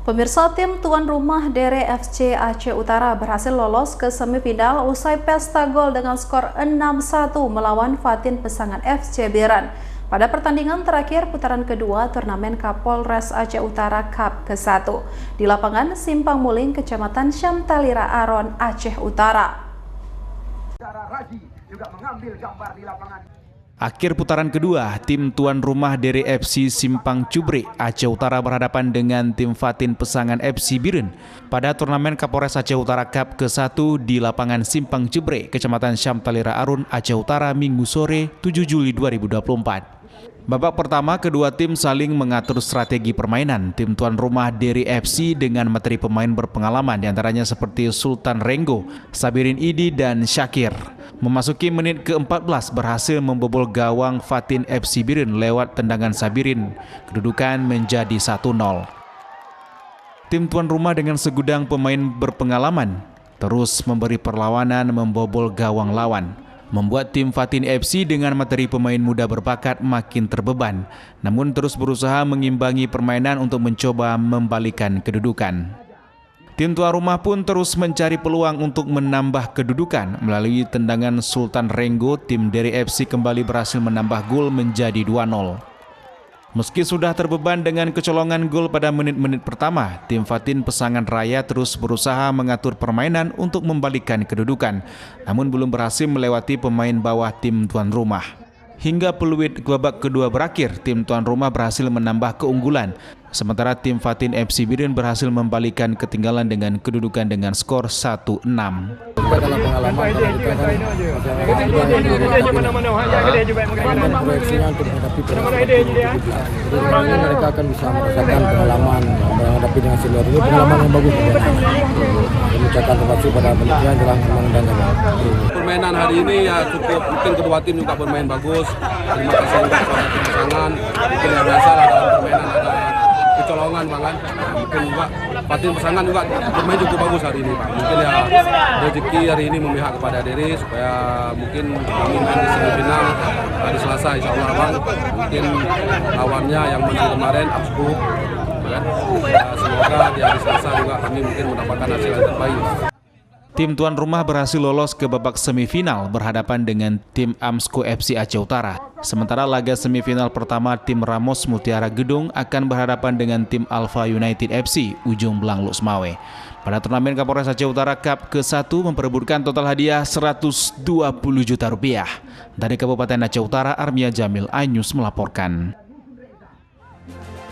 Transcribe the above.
Pemirsa, tim tuan rumah Dere FC Aceh Utara berhasil lolos ke semifinal usai pesta gol dengan skor 6-1 melawan Fatin Pesangan FC Biren. Pada pertandingan terakhir putaran kedua turnamen Kapolres Aceh Utara Cup ke-1 di lapangan Simpang Muling, Kecamatan Syamtalira Aron, Aceh Utara. Akhir putaran kedua, tim tuan rumah Dere FC Simpang Cubre, Aceh Utara berhadapan dengan tim Fatin Pesangan FC Biren pada turnamen Kapolres Aceh Utara Cup ke-1 di lapangan Simpang Cubre, Kecamatan Syamtalira Arun, Aceh Utara, Minggu sore 7 Juli 2024. Babak pertama, kedua tim saling mengatur strategi permainan. Tim tuan rumah Dere FC dengan materi pemain berpengalaman diantaranya seperti Sultan Renggo, Sabirin Idi, dan Syakir. Memasuki menit ke-14 berhasil membobol gawang Fatin FC Biren lewat tendangan Sabirin. Kedudukan menjadi 1-0. Tim tuan rumah dengan segudang pemain berpengalaman terus memberi perlawanan membobol gawang lawan, membuat tim Fatin FC dengan materi pemain muda berbakat makin terbeban, namun terus berusaha mengimbangi permainan untuk mencoba membalikan kedudukan. Tim tuan rumah pun terus mencari peluang untuk menambah kedudukan. Melalui tendangan Sultan Renggo, tim Dere FC kembali berhasil menambah gol menjadi 2-0. Meski sudah terbeban dengan kecolongan gol pada menit-menit pertama, tim Fatin Pesangan Raya terus berusaha mengatur permainan untuk membalikan kedudukan, namun belum berhasil melewati pemain bawah tim tuan rumah. Hingga peluit babak kedua berakhir, tim tuan rumah berhasil menambah keunggulan, sementara tim Fatin FC Biren berhasil membalikan ketinggalan dengan kedudukan dengan skor 1-6. Dalam pengalaman proyeksinya untuk menghadapi mereka akan bisa merasakan pengalaman menghadapi dengan senior ini, pengalaman yang bagus. Mengucapkan terima kasih pada panitia dalam mengundangnya. Permainan hari ini ya cukup, mungkin kedua tim juga bermain bagus. Terima kasih untuk tim Pesangan. Mungkin yang biasa dalam permainan ada kecolongan bahkan. Mungkin juga Fatin Pesangan juga bermain cukup bagus hari ini, Pak. Mungkin ya rezeki hari ini memihak kepada Dere supaya mungkin kami main di semifinal hari Selasa insya Allah, Bang. Mungkin lawannya yang menang kemarin Absku. Semoga di hari Selasa juga kami mungkin mendapatkan hasil yang terbaik. Tim tuan rumah berhasil lolos ke babak semifinal berhadapan dengan tim Amsko FC Aceh Utara. Sementara laga semifinal pertama tim Ramos Mutiara Gedung akan berhadapan dengan tim Alpha United FC Ujung Belang Luxmawe. Pada turnamen Kapolres Aceh Utara Cup ke-1 memperebutkan total hadiah Rp120 juta. Dari Kabupaten Aceh Utara, Armia Jamil, iNews melaporkan.